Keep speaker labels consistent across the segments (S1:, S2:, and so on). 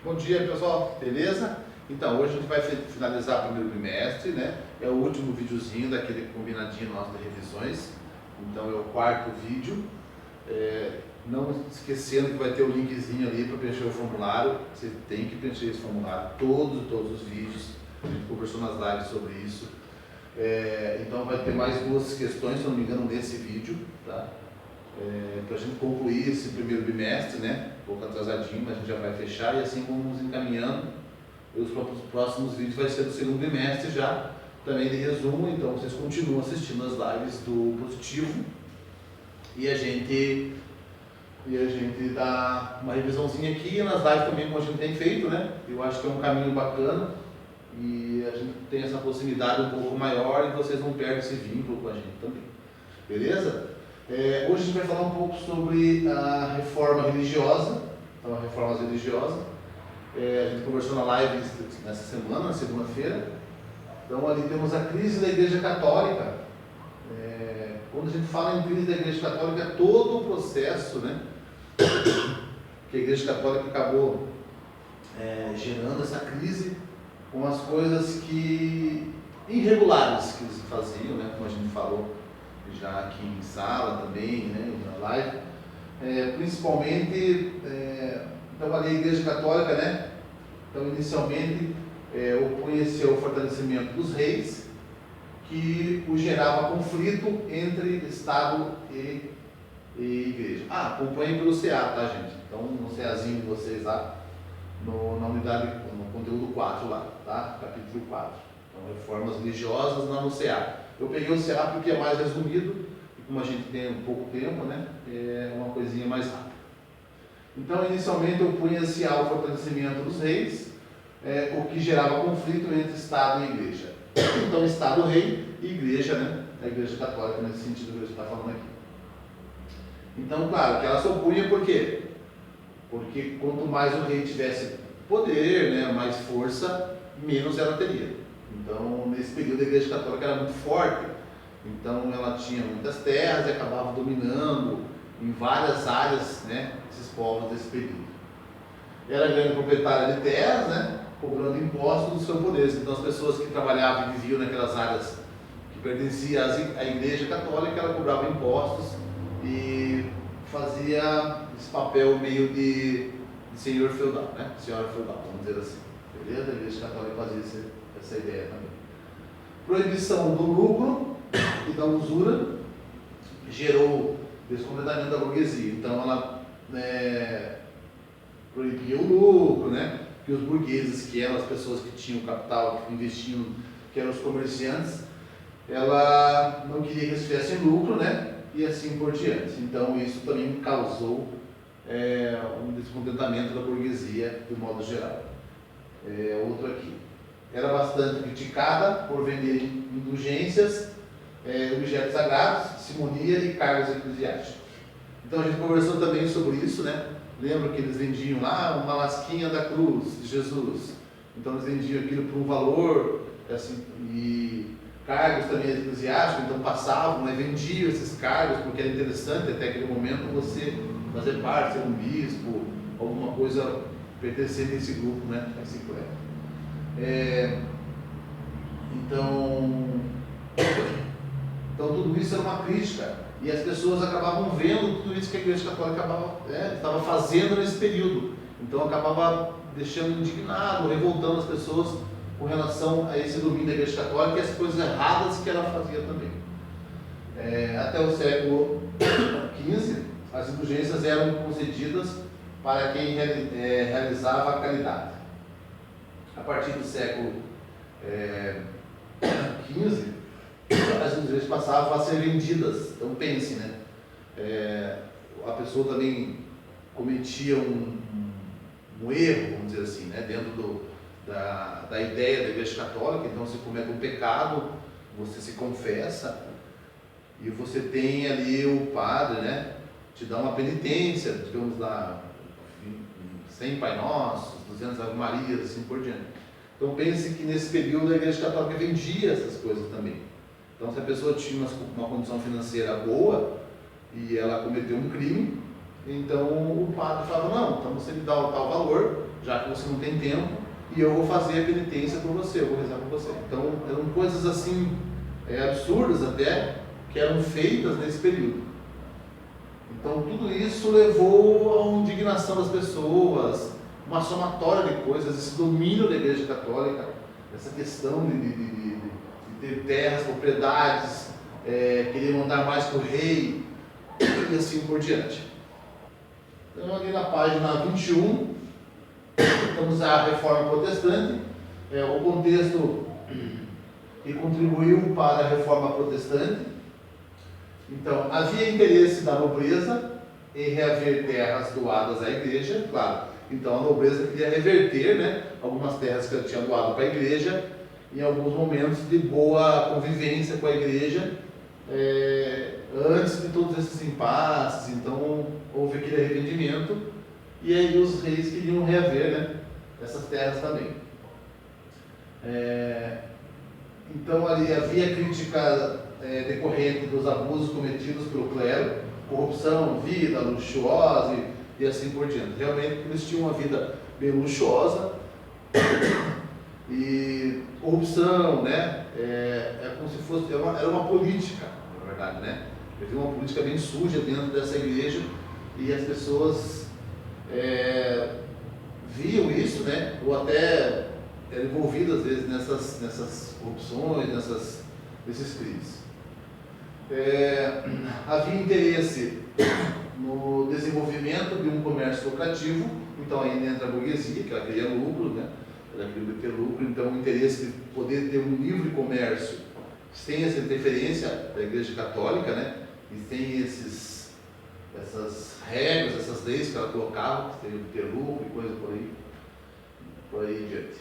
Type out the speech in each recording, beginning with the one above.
S1: Bom dia, pessoal, beleza? Então, hoje a gente vai finalizar o primeiro bimestre, né? É o último videozinho daquele combinadinho nosso de revisões. Então, é o quarto vídeo. Não esquecendo que vai ter o linkzinho ali para preencher o formulário. Você tem que preencher esse formulário, todos os vídeos. A gente conversou nas lives sobre isso. Então, vai ter mais duas questões, se eu não me engano, nesse vídeo, tá? Para a gente concluir esse primeiro bimestre, né? Um pouco atrasadinho, mas a gente já vai fechar e assim vamos encaminhando. E os próximos vídeos vai ser do segundo bimestre já, também de resumo, então vocês continuam assistindo as lives do Positivo e a gente dá uma revisãozinha aqui nas lives também, como a gente tem feito, né? Eu acho que é um caminho bacana e a gente tem essa proximidade um pouco maior e vocês não perdem esse vínculo com a gente também, beleza? Hoje a gente vai falar um pouco sobre a reforma religiosa, então a reforma religiosa. A gente conversou na live nessa semana, na segunda-feira. Então ali temos a crise da Igreja Católica. Quando a gente fala em crise da Igreja Católica, é todo o processo, né, que a Igreja Católica acabou gerando essa crise com as coisas irregulares que eles faziam, né, como a gente falou já aqui em sala também, né, na live, principalmente, então ali a Igreja Católica, né, então inicialmente opunha-se ao fortalecimento dos reis, que o gerava conflito entre Estado e Igreja. Acompanhem pelo CA, tá, gente? Então no CAzinho de vocês lá, na unidade, no conteúdo 4 lá, tá? Capítulo 4. Então reformas religiosas lá no CA. Eu peguei o CA porque é mais resumido, e como a gente tem pouco tempo, né, é uma coisinha mais rápida. Então, inicialmente, opunha-se ao fortalecimento dos reis, o que gerava conflito entre Estado e Igreja. Então, Estado, Rei e Igreja, né, a Igreja Católica, nesse sentido que a gente está falando aqui. Então, claro, que ela se opunha por quê? Porque quanto mais o rei tivesse poder, né, mais força, menos ela teria. Então, nesse período, a Igreja Católica era muito forte, então ela tinha muitas terras e acabava dominando em várias áreas, né, esses povos desse período. Era grande proprietária de terras, né, cobrando impostos dos seus poderes. Então, as pessoas que trabalhavam e viviam naquelas áreas que pertenciam à Igreja Católica, ela cobrava impostos e fazia esse papel meio de senhor feudal, né, senhora feudal, vamos dizer assim. Beleza? A Igreja Católica fazia essa ideia também. Proibição do lucro e da usura gerou descontentamento da burguesia. Então ela proibia o lucro, né? Que os burgueses, que eram as pessoas que tinham capital, que investiam, que eram os comerciantes, ela não queria que eles tivessem lucro, né? E assim por diante. Então isso também causou um descontentamento da burguesia de modo geral. Outro aqui. Era bastante criticada por vender indulgências, objetos sagrados, simonia e cargos eclesiásticos. Então a gente conversou também sobre isso, né? Lembra que eles vendiam lá uma lasquinha da cruz de Jesus. Então eles vendiam aquilo por um valor, assim, e cargos também eclesiásticos, então passavam, né, vendiam esses cargos, porque era interessante até aquele momento você fazer parte, ser um bispo, alguma coisa pertencente a esse grupo, né? Esse clero. Então tudo isso era uma crítica e as pessoas acabavam vendo tudo isso que a Igreja Católica estava fazendo nesse período. Então acabava deixando indignado, revoltando as pessoas com relação a esse domínio da Igreja Católica e as coisas erradas que ela fazia também. Até o século XV, as indulgências eram concedidas para quem realizava a caridade. A partir do século XV, as indulgências passavam a ser vendidas. Então pense, né? A pessoa também cometia um erro, vamos dizer assim, né? Dentro da ideia da Igreja Católica. Então você comete um pecado, você se confessa e você tem ali o padre, né, te dá uma penitência, digamos lá, 100 Pai Nossos, 200 Ave Marias, assim por diante. Então pense que nesse período a Igreja Católica vendia essas coisas também. Então se a pessoa tinha uma condição financeira boa e ela cometeu um crime, Então o padre falava, não, então você me dá o tal valor, já que você não tem tempo, e eu vou fazer a penitência por você, eu vou rezar por você. Então eram coisas assim, absurdas até, que eram feitas nesse período. Então tudo isso levou a uma indignação das pessoas, uma somatória de coisas, esse domínio da Igreja Católica, essa questão de ter terras, propriedades, querer mandar mais para o rei, e assim por diante. Então ali na página 21, temos a Reforma Protestante, o contexto que contribuiu para a Reforma Protestante. Então, havia interesse da nobreza em reaver terras doadas à Igreja, claro. Então, a nobreza queria reverter, né, algumas terras que ela tinha doado para a Igreja, em alguns momentos de boa convivência com a Igreja, antes de todos esses impasses. Então, houve aquele arrependimento, e aí os reis queriam reaver, né, essas terras também. Então, ali havia crítica decorrente dos abusos cometidos pelo clero, corrupção, vida luxuosa e assim por diante. Realmente eles tinham uma vida bem luxuosa e corrupção, né? Como se fosse, era uma política, na verdade, né? Havia uma política bem suja dentro dessa igreja e as pessoas viam isso, né? Ou até eram envolvidas às vezes nessas corrupções, nesses crimes. Havia interesse no desenvolvimento de um comércio lucrativo, então aí entra a burguesia, que ela queria lucro, né? Ela queria ter lucro, então o interesse de poder ter um livre comércio sem essa interferência da Igreja Católica, né? E sem essas regras, essas leis que ela colocava, que teriam que ter lucro e coisa por aí em diante.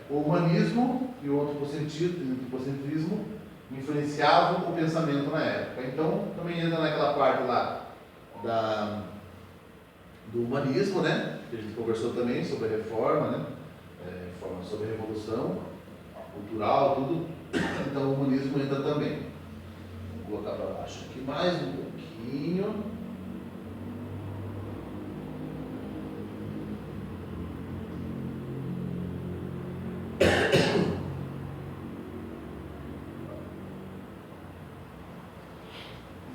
S1: O humanismo e o antropocentrismo influenciavam o pensamento na época. Então, também entra naquela parte lá do humanismo, né? Que a gente conversou também sobre a reforma, né? Sobre a revolução cultural, tudo. Então, o humanismo entra também. Vou colocar para baixo aqui mais um pouquinho.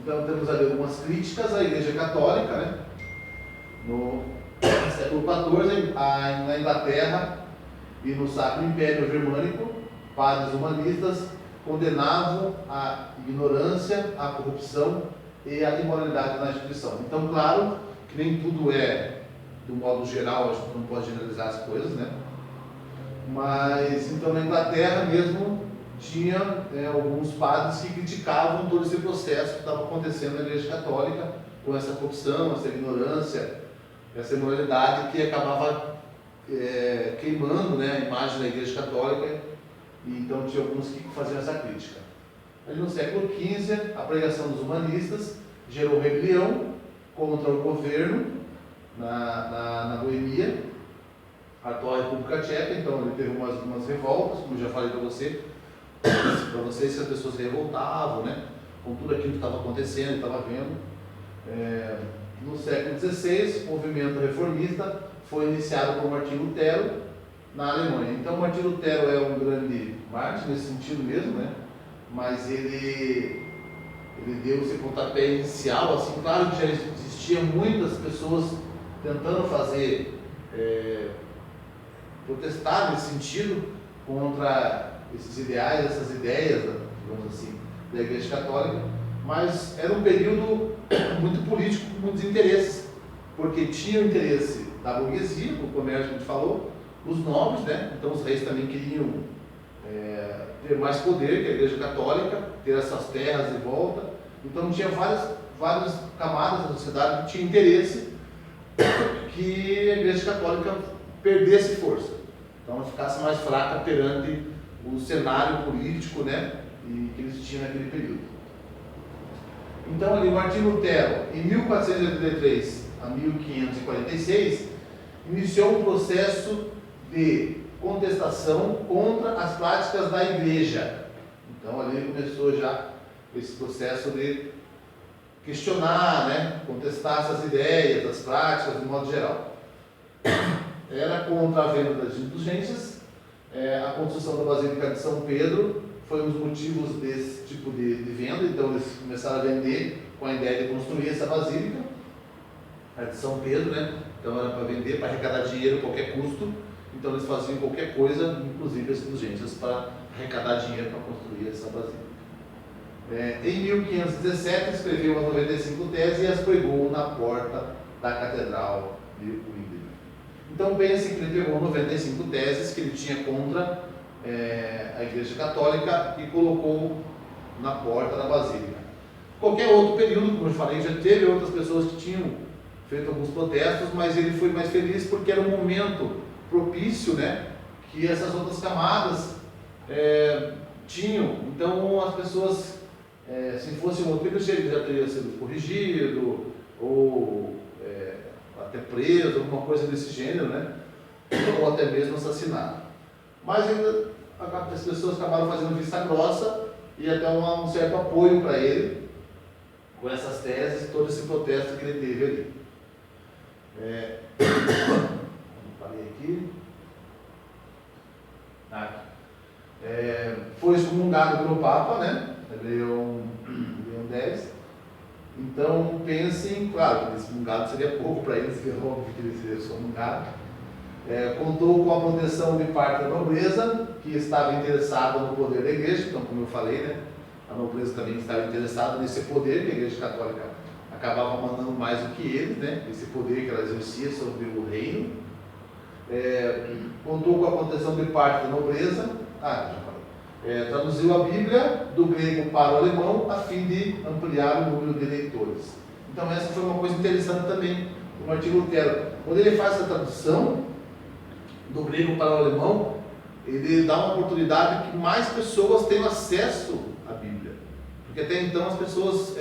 S1: Então temos ali algumas críticas à Igreja Católica, né? No século XIV, na Inglaterra e no Sacro Império Germânico, padres humanistas condenavam a ignorância, a corrupção e a imoralidade na instituição. Então, claro que nem tudo do modo geral, a gente não pode generalizar as coisas, né? Mas, então, na Inglaterra mesmo, tinha alguns padres que criticavam todo esse processo que estava acontecendo na Igreja Católica, com essa corrupção, essa ignorância, essa imoralidade que acabava queimando, né, a imagem da Igreja Católica, e então tinha alguns que faziam essa crítica. Ali no século XV, a pregação dos humanistas gerou rebelião contra o governo na Boemia, a atual República Tcheca. Então ele teve umas revoltas, como eu já falei para vocês que as pessoas se revoltavam, né, com tudo aquilo que estava acontecendo, estava vendo. No século XVI, o movimento reformista foi iniciado por Martinho Lutero na Alemanha. Então, Martinho Lutero é um grande mártir nesse sentido mesmo, né? Mas ele deu esse pontapé inicial, assim, claro que já existiam muitas pessoas tentando protestar nesse sentido contra esses ideais, essas ideias, digamos assim, da Igreja Católica, mas era um período muito político, com muitos interesses, porque tinha o interesse da burguesia, do comércio que a gente falou, os nobres, né? Então os reis também queriam ter mais poder que a Igreja Católica, ter essas terras de volta. Então tinha várias camadas da sociedade que tinham interesse que a Igreja Católica perdesse força, então ela ficasse mais fraca perante o cenário político, né, que eles tinham naquele período. Então ali Martinho Lutero, em 1483 a 1546, iniciou um processo de contestação contra as práticas da Igreja. Então ali começou já esse processo de questionar, né, contestar essas ideias, as práticas, de modo geral. Era contra a venda das indulgências. A construção da Basílica de São Pedro foi um dos motivos desse tipo de venda, então eles começaram a vender com a ideia de construir essa basílica, a de São Pedro, né? Então era para vender, para arrecadar dinheiro a qualquer custo, então eles faziam qualquer coisa, inclusive as indulgências, para arrecadar dinheiro para construir essa basílica. Em 1517 escreveu as 95 teses e as pregou na porta da Catedral de Wittenberg. Então pense que ele pegou 95 teses que ele tinha contra a Igreja Católica e colocou na porta da Basílica. Qualquer outro período, como eu falei, já teve outras pessoas que tinham feito alguns protestos, mas ele foi mais feliz porque era um momento propício, né, que essas outras camadas tinham. Então as pessoas, se fosse um outro período, ele já teria sido corrigido ou até preso, alguma coisa desse gênero, né, ou até mesmo assassinado. Mas ainda as pessoas acabaram fazendo vista grossa e até um certo apoio para ele com essas teses, todo esse protesto que ele teve ali. Falei aqui. Foi excomungado pelo Papa, né? Leão X. Então pensem, claro, que excomungado seria pouco para eles, que é óbvio que ele seria excomungado. Contou com a proteção de parte da nobreza, que estava interessada no poder da igreja. Então, como eu falei, né, a nobreza também estava interessada nesse poder que a Igreja Católica acabava mandando mais do que eles, né, esse poder que ela exercia sobre o reino. Contou com a proteção de parte da nobreza. Traduziu a Bíblia do grego para o alemão a fim de ampliar o número de leitores. Então essa foi uma coisa interessante também do Martinho Lutero. Quando ele faz essa tradução do grego para o alemão, ele dá uma oportunidade que mais pessoas tenham acesso à Bíblia. Porque até então as pessoas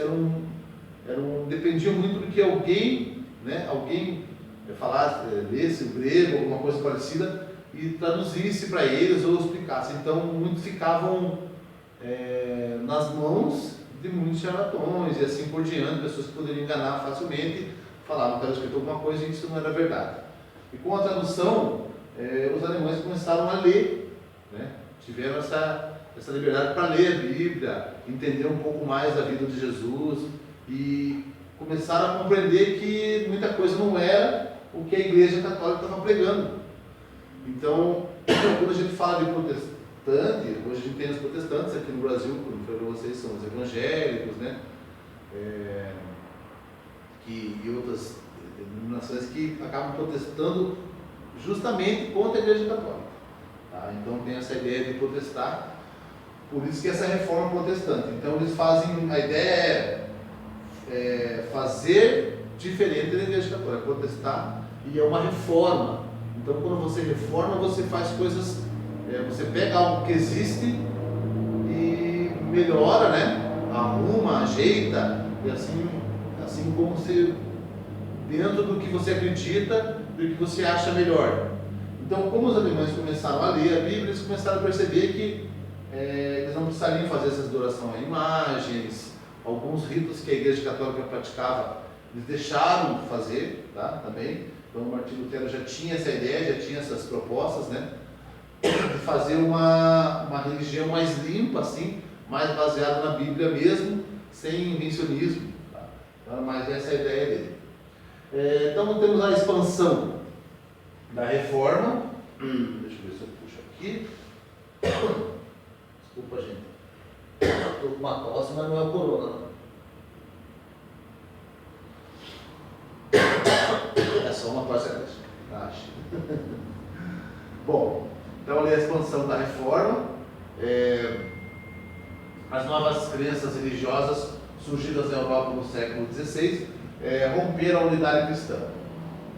S1: dependiam muito do que alguém falasse, lesse o grego, alguma coisa parecida, e traduzisse para eles ou explicasse. Então muitos ficavam nas mãos de muitos charlatões e assim por diante, pessoas que poderiam enganar facilmente, falavam que era escrito alguma coisa e isso não era verdade. E com a tradução, os alemães começaram a ler, né? Tiveram essa liberdade para ler a Bíblia, entender um pouco mais da vida de Jesus e começaram a compreender que muita coisa não era o que a Igreja Católica estava pregando. Então, quando a gente fala de protestante, hoje a gente tem os protestantes aqui no Brasil, como eu falei para vocês, são os evangélicos, né? E outras denominações que acabam protestando justamente contra a Igreja Católica. Tá? Então tem essa ideia de protestar, por isso que essa reforma protestante. Então eles fazem, a ideia é fazer diferente da Igreja Católica, protestar, e é uma reforma. Então quando você reforma, você faz coisas, você pega algo que existe e melhora, né? Arruma, ajeita, e assim como se dentro do que você acredita, do que você acha melhor. Então, como os alemães começaram a ler a Bíblia, eles começaram a perceber que eles não precisariam fazer essa adoração a imagens, alguns ritos que a Igreja Católica praticava, eles deixaram de fazer, tá? Também. Então, o Martinho Lutero já tinha essa ideia, já tinha essas propostas, né? De fazer uma religião mais limpa, assim, mais baseada na Bíblia mesmo, sem invencionismo. Tá? Então, mas essa é a ideia dele. Então temos a expansão da reforma. Deixa eu ver se eu puxo aqui. Desculpa, gente. Estou com uma tosse, mas não é corona, não. É só uma tosse acho. Bom, então ali a expansão da reforma. As novas crenças religiosas surgidas na Europa no século XVI romperam a unidade cristã,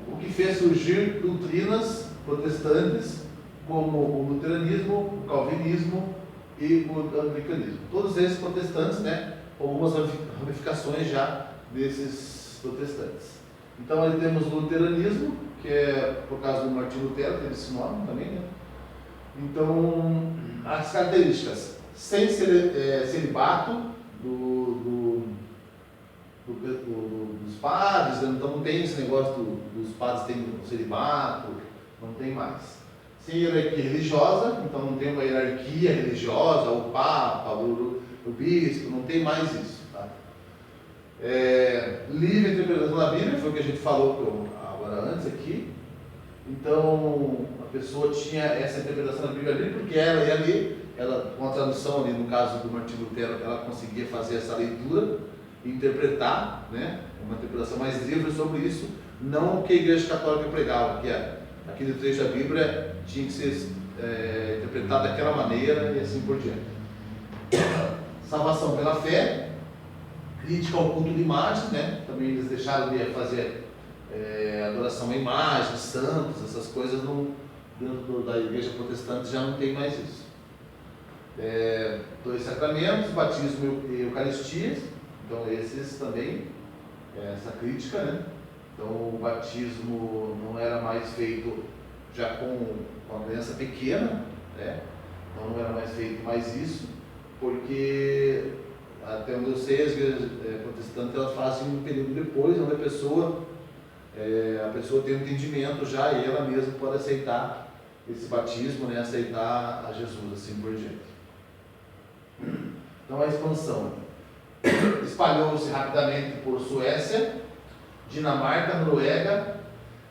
S1: o que fez surgir doutrinas protestantes como o luteranismo, o calvinismo e o anglicanismo. Todos esses protestantes, né, algumas ramificações já desses protestantes. Então aí temos o luteranismo, que é por causa do Martinho Lutero, teve esse nome também, né? Então, as características: sem celibato dos padres, então não tem esse negócio dos padres terem um celibato, não tem mais. Sem hierarquia religiosa, então não tem uma hierarquia religiosa, o Papa, o Bispo, não tem mais isso. Tá? Livre interpretação da Bíblia, foi o que a gente falou agora antes aqui. Então a pessoa tinha essa interpretação da Bíblia ali, porque ela ia ler, com a tradução ali, no caso do Martinho Lutero, ela conseguia fazer essa leitura e interpretar, né? Uma interpretação mais livre sobre isso, não o que a Igreja Católica pregava, que aquele trecho da Bíblia tinha que ser interpretado daquela maneira e assim por diante. Salvação pela fé, crítica ao culto de imagens, né? Também eles deixaram de fazer adoração a imagens, santos, essas coisas dentro da igreja protestante já não tem mais isso. 2 sacramentos, batismo e eucaristia, então esses também, essa crítica, né? Então o batismo não era mais feito já com a criança pequena, né? Então não era mais feito mais isso, porque até onde eu sei, as igrejas protestantes elas fazem um período depois, onde a pessoa tem um entendimento já e ela mesma pode aceitar esse batismo, né? Aceitar a Jesus, assim por diante. Então a expansão espalhou-se rapidamente por Suécia, Dinamarca, Noruega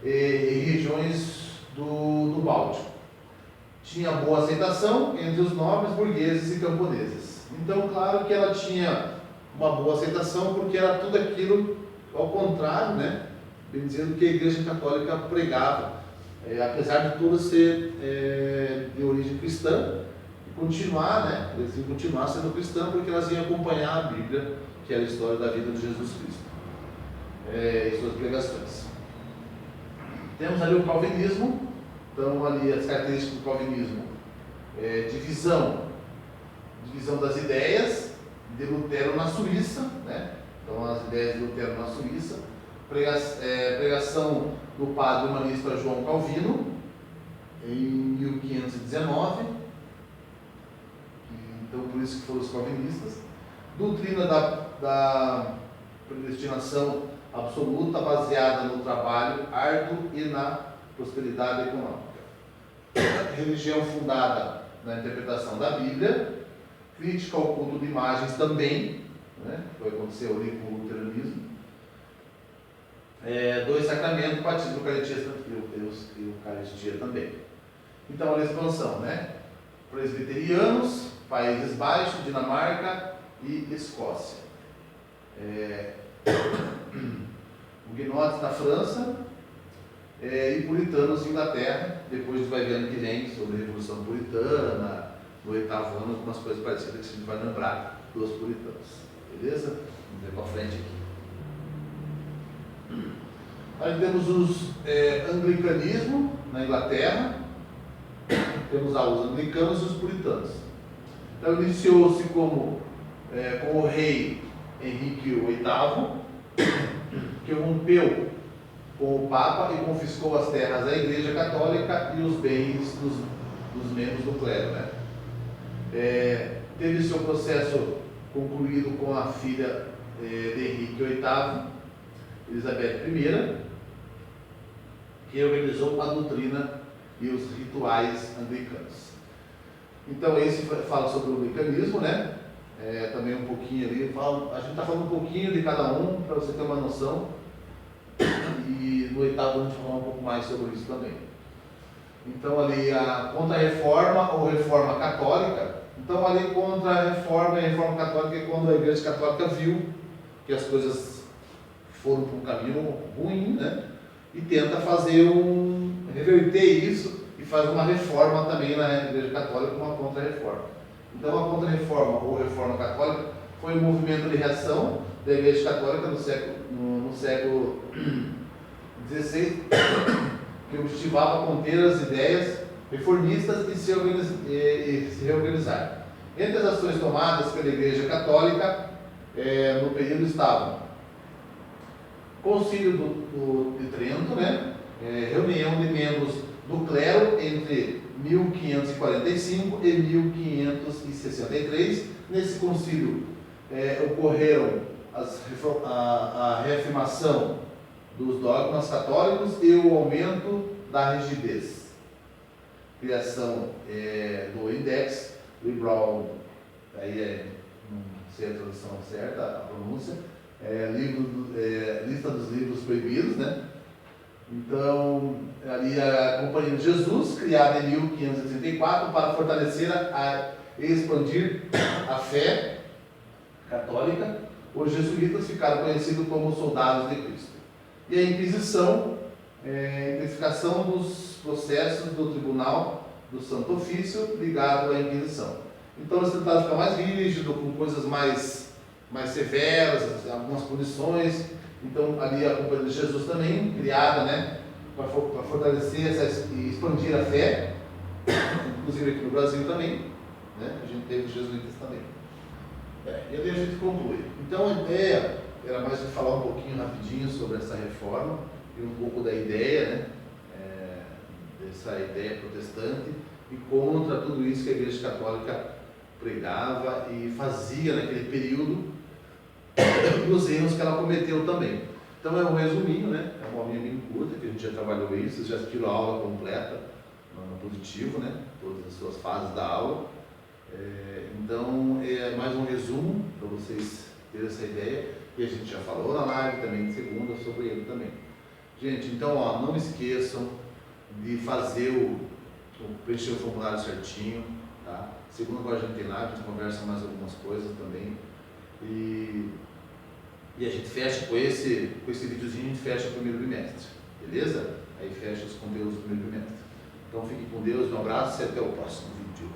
S1: e regiões do Báltico. Tinha boa aceitação entre os nobres, burgueses e camponeses. Então, claro que ela tinha uma boa aceitação, porque era tudo aquilo ao contrário, né? Bem dizendo que a Igreja Católica pregava, apesar de tudo ser de origem cristã, continuar, né? Eles iam continuar sendo cristãos, porque elas iam acompanhar a Bíblia, que era a história da vida de Jesus Cristo, e suas pregações. Temos ali o calvinismo. Então, ali as características do calvinismo: divisão das ideias de Lutero na Suíça, né? Então, as ideias de Lutero na Suíça, pregação do padre humanista João Calvino, em 1519, então por isso que foram os calvinistas. Doutrina da predestinação absoluta, baseada no trabalho árduo e na prosperidade econômica. Religião fundada na interpretação da Bíblia, crítica ao culto de imagens também, né? Vai acontecer ali com o luteranismo. 2 sacramentos, batismo, e Eucaristia também. Então a expansão, né? Presbiterianos, Países Baixos, Dinamarca e Escócia. Huguenotes na França, e puritanos em Inglaterra. Depois vai ver ano que vem sobre a Revolução Puritana, no 8º ano, algumas coisas parecidas que a gente vai lembrar dos puritanos. Beleza? Vamos ver para frente aqui. Aí temos os anglicanismo na Inglaterra, temos os anglicanos e os puritanos. Então iniciou-se com o rei Henrique VIII, que rompeu com o Papa e confiscou as terras da Igreja Católica e os bens dos membros do clero, né? Teve seu processo concluído com a filha de Henrique VIII, Elizabeth I, que organizou a doutrina e os rituais anglicanos. Então esse fala sobre o anglicanismo, né? Também um pouquinho ali, a gente está falando um pouquinho de cada um, para você ter uma noção, e no 8º a gente vai falar um pouco mais sobre isso também. Então ali a Contra-Reforma ou Reforma Católica. Então ali contra a Reforma e a Reforma Católica é quando a Igreja Católica viu que as coisas foram para um caminho ruim, né? E tenta reverter isso e faz uma reforma também na Igreja Católica, uma Contra-Reforma. Então a Contra-Reforma ou Reforma Católica foi um movimento de reação da Igreja Católica no século XVI, que objetivava conter as ideias reformistas e se reorganizar. Entre as ações tomadas pela Igreja Católica no período estavam Concílio de Trento, né? Reunião de membros do clero entre 1545 e 1563. Nesse concílio ocorreram a reafirmação dos dogmas católicos e o aumento da rigidez. Criação do Index Liberal, aí não sei a tradução certa, a pronúncia, lista dos livros proibidos, né? Então, ali a Companhia de Jesus, criada em 1534 para fortalecer e expandir a fé católica, os jesuítas ficaram conhecidos como soldados de Cristo. E a Inquisição, intensificação dos processos do Tribunal do Santo Ofício ligado à Inquisição. Então eles tentaram ficar mais rígido, com coisas mais severas, algumas punições. Então ali a Companhia de Jesus também, criada, né, para fortalecer e expandir a fé, inclusive aqui no Brasil também, né, a gente teve os jesuítas também. E ali a gente conclui. Então a ideia era mais de falar um pouquinho rapidinho sobre essa reforma e um pouco da ideia, né, dessa ideia protestante e contra tudo isso que a Igreja Católica pregava e fazia naquele período, e os erros que ela cometeu também. Então é um resuminho, né? É uma aulinha bem curta, que a gente já trabalhou isso, vocês já assistiram a aula completa no Positivo, né? Todas as suas fases da aula. Então é mais um resumo para vocês terem essa ideia, e a gente já falou na live também de segunda sobre ele também. Gente, então ó, não esqueçam de fazer preencher o formulário certinho, tá? Segunda agora a gente tem live, a gente conversa mais algumas coisas também. E a gente fecha com esse videozinho, a gente fecha o primeiro bimestre, beleza? Aí fecha os conteúdos do primeiro bimestre. Então fiquem com Deus, um abraço e até o próximo vídeo.